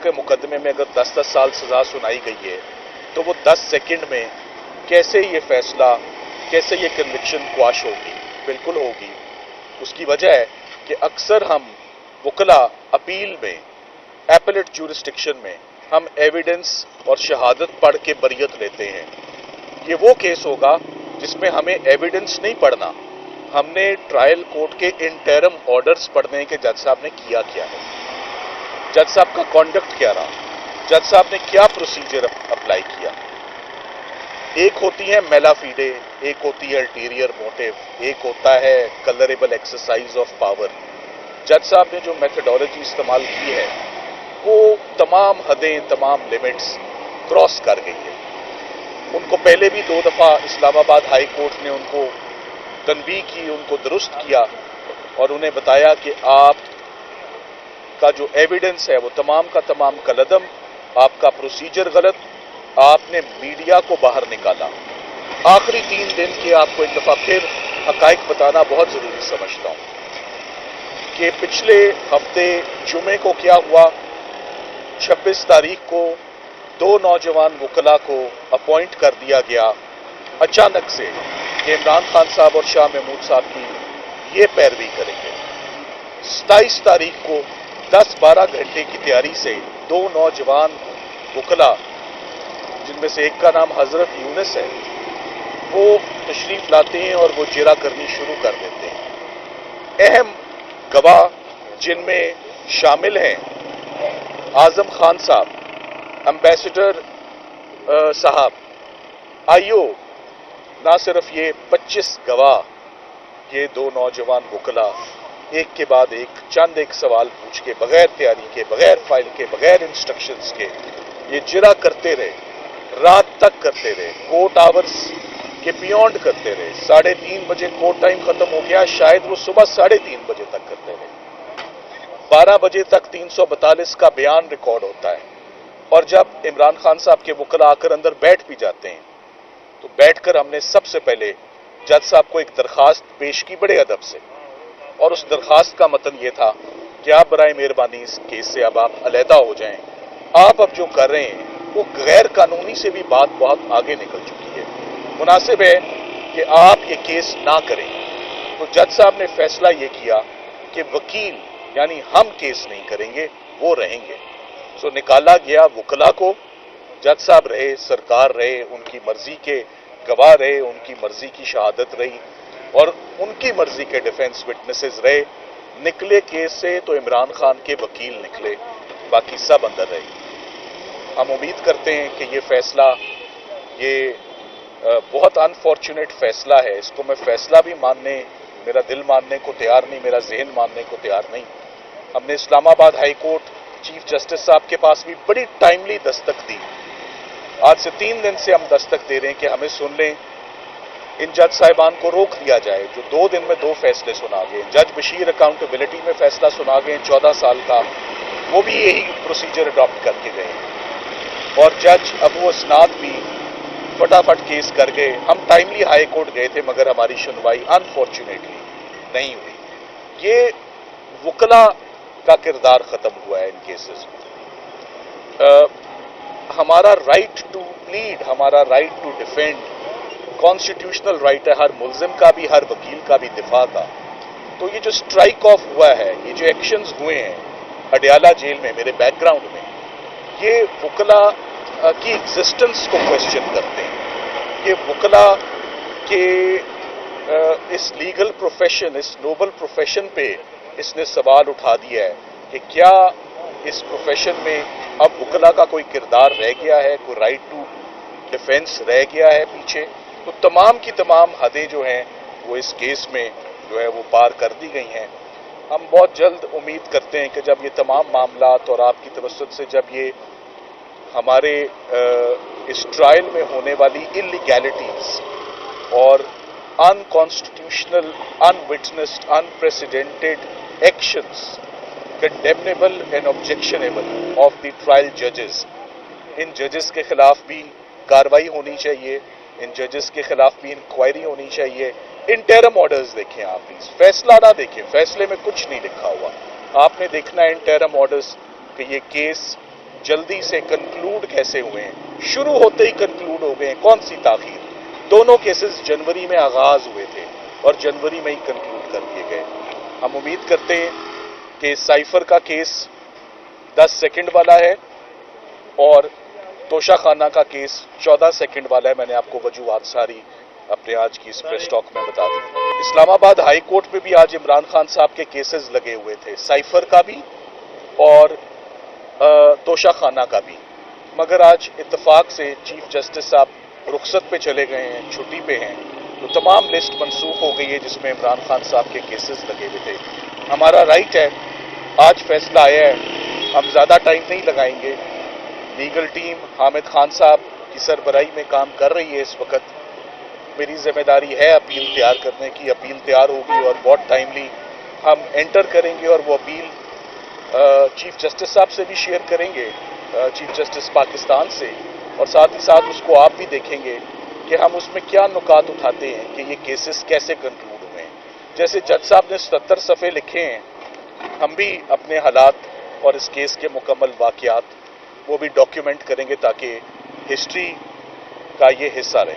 दूसرے मुकदमे में अगर 10-10 साल सज़ा सुनाई गई है तो वो 10 सेकंड में कैसे ये फैसला, कैसे ये कन्विक्शन क्वाश होगी? बिल्कुल होगी। उसकी वजह है कि अक्सर हम वकला अपील में, एपेलेट ज्यूरिस्डिक्शन में हम एविडेंस और शहादत पढ़ के बरियत लेते हैं। ये वो केस होगा जिसमें हमें एविडेंस नहीं पढ़ना, हमने ट्रायल कोर्ट के इंटरम ऑर्डर्स पढ़ने के जज साहब ने किया क्या है, जज साहब का कॉन्डक्ट क्या रहा, जज साहब ने क्या प्रोसीजर अप्लाई किया। एक होती है मेला फीडे, एक होती है अल्टीरियर मोटिव, एक होता है कलरेबल एक्सरसाइज ऑफ पावर। जज साहब ने जो मेथडोलॉजी इस्तेमाल की है वो तमाम हदें, तमाम लिमिट्स क्रॉस कर गई है। उनको पहले भी 2 दफा इस्लामाबाद हाई कोर्ट ने उनको तनबीह की, उनको दुरुस्त किया और उन्हें बताया कि आप का जो एविडेंस है वो तमाम का तमाम कलदम, आपका प्रोसीजर गलत, आपने मीडिया को बाहर निकाला। आखिरी 3 दिन के आपको एक दफा फिर हकाइक बताना बहुत जरूरी समझता हूं कि पिछले हफ्ते जुमे को क्या हुआ। 26 तारीख को 2 नौजवान वकला को अपॉइंट कर दिया गया अचानक से कि इमरान खान साहब और शाह महमूद साहब की ये पैरवी करेंगे। 27 तारीख को 10-12 घंटे की तैयारी से 2 नौजवान वकला, जिनमें से एक का नाम हजरत यूनुस है, वो तशरीफ लाते हैं और वो जिरा करनी शुरू कर देते हैं। अहम गवाह जिनमें शामिल हैं आजम खान साहब, एम्बेसडर साहब, आईओ, ना सिर्फ ये 25 गवाह, ये 2 नौजवान वकला एक के बाद एक सवाल पूछ के, बगैर तैयारी के, बगैर फाइल के, बगैर इंस्ट्रक्शंस के ये जिरा करते रहे, रात तक करते रहे, कोर्ट आवर्स के बियॉन्ड करते रहे। 3:30 बजे कोर्ट टाइम खत्म हो गया, शायद वो सुबह 3:30 बजे तक करते रहे। 12 बजे तक 342 का बयान रिकॉर्ड होता है और जब इमरान खान साहब के वकला आकर अंदर बैठ भी जाते हैं तो बैठकर हमने सबसे पहले जज साहब को एक दरखास्त पेश की बड़े अदब से, और उस दरखास्त का मतन ये था कि आप बराए मेहरबानी इस केस से अब आप अलहदा हो जाएं। आप अब जो कर रहे हैं वो गैर कानूनी से भी बात बहुत आगे निकल चुकी है, मुनासिब है कि आप ये केस ना करें। तो जज साहब ने फैसला ये किया कि वकील यानी हम केस नहीं करेंगे, वो रहेंगे। सो निकाला गया वकला को, जज साहब रहे, सरकार रहे, उनकी मर्जी के गवाह रहे, उनकी मर्जी की शहादत रही और उनकी मर्जी के डिफेंस विटनेसेस रहे। निकले केस से तो इमरान खान के वकील निकले, बाकी सब अंदर रहे। हम उम्मीद करते हैं कि ये फैसला, ये बहुत अनफॉर्चुनेट फैसला है, इसको मैं फैसला भी मानने, मेरा दिल मानने को तैयार नहीं, मेरा जहन मानने को तैयार नहीं। हमने Islamabad high court chief justice साहब के पास भी बड़ी टाइमली दस्तक दी। आज से 3 दिन से हम दस्तक दे रहे हैं कि हमें सुन लें, इन जज साहिबान को रोक दिया जाए जो 2 दिन में 2 फैसले सुना गए। जज बशीर अकाउंटेबिलिटी में फैसला सुना गए 14 साल का, वो भी यही प्रोसीजर अडॉप्ट करके गए और जज अबू असनाद भी फटाफट केस कर गए। हम टाइमली हाई कोर्ट गए थे मगर हमारी सुनवाई अनफॉर्चुनेटली नहीं हुई। ये वकला का किरदार खत्म हुआ है इन केसेस में। हमारा राइट टू प्लीड, हमारा right to defend constitutional right है हर मुल्जिम का भी, हर वकील का भी दिफा का। तो ये जो स्ट्राइक ऑफ हुआ है, ये जो एक्शंस हुए हैं अडयाला जेल में मेरे बैकग्राउंड में, ये वकला की एग्जिस्टेंस को क्वेश्चन करते हैं। ये वकला के इस लीगल प्रोफेशन, इस नोबल प्रोफेशन पे इसने सवाल उठा दिया है कि क्या इस प्रोफेशन में अब वकला का कोई किरदार रह गया है, कोई राइट टू डिफेंस रह गया है पीछे। तो तमाम की तमाम हदें जो हैं वो इस केस में जो है वो पार कर दी गई हैं। हम बहुत जल्द उम्मीद करते हैं कि जब ये तमाम मामलात और आपकी तवज्जुह से जब ये हमारे इस ट्रायल में होने वाली इलीगैलिटीज और unconstitutional, अनविटनेस्ड, unprecedented actions, condemnable and objectionable of the trial जजेस, इन जजेस के खिलाफ भी कार्रवाई होनी चाहिए, इन जजेस के खिलाफ भी इंक्वायरी होनी चाहिए। इंटरम ऑर्डर्स देखें आप, प्लीज फैसला ना देखें, फैसले में कुछ नहीं लिखा हुआ। आपने देखना है इंटरम ऑर्डर्स कि ये केस जल्दी से कंक्लूड कैसे हुए हैं, शुरू होते ही कंक्लूड हो गए, कौन सी ताखीर। दोनों केसेस जनवरी में आगाज हुए थे और जनवरी में ही कंक्लूड कर दिए गए। हम उम्मीद करते हैं कि साइफर का केस 10 सेकंड वाला है और तोशा खाना का केस 14 सेकंड वाला है। मैंने आपको वजूहात सारी अपने आज की इस प्रेस टॉक में बता दी। इस्लामाबाद हाई कोर्ट में भी आज इमरान खान साहब के केसेस लगे हुए थे, साइफर का भी और तोशा खाना का भी, मगर आज इत्तेफाक से चीफ जस्टिस साहब रुखसत पे चले गए हैं, छुट्टी पे हैं, तो तमाम लिस्ट मनसूख हो गई है जिसमें इमरान खान साहब के केसेस लगे हुए थे। हमारा राइट है, आज फैसला आया है, हम ज़्यादा टाइम नहीं लगाएंगे। लीगल टीम हामिद खान साहब की सरबराही में काम कर रही है इस वक्त। मेरी जिम्मेदारी है अपील तैयार करने की, अपील तैयार होगी और बहुत टाइमली हम एंटर करेंगे और वो अपील चीफ जस्टिस साहब से भी शेयर करेंगे, चीफ जस्टिस पाकिस्तान से, और साथ ही साथ उसको आप भी देखेंगे कि हम उसमें क्या नुकात उठाते हैं कि ये केसेस कैसे कंक्लूड हुए हैं। जैसे जज साहब ने 77 सफ़े लिखे हैं, हम भी अपने हालात और इस केस के मुकम्मल वाक़यात वो भी डॉक्यूमेंट करेंगे ताकि हिस्ट्री का ये हिस्सा रहे।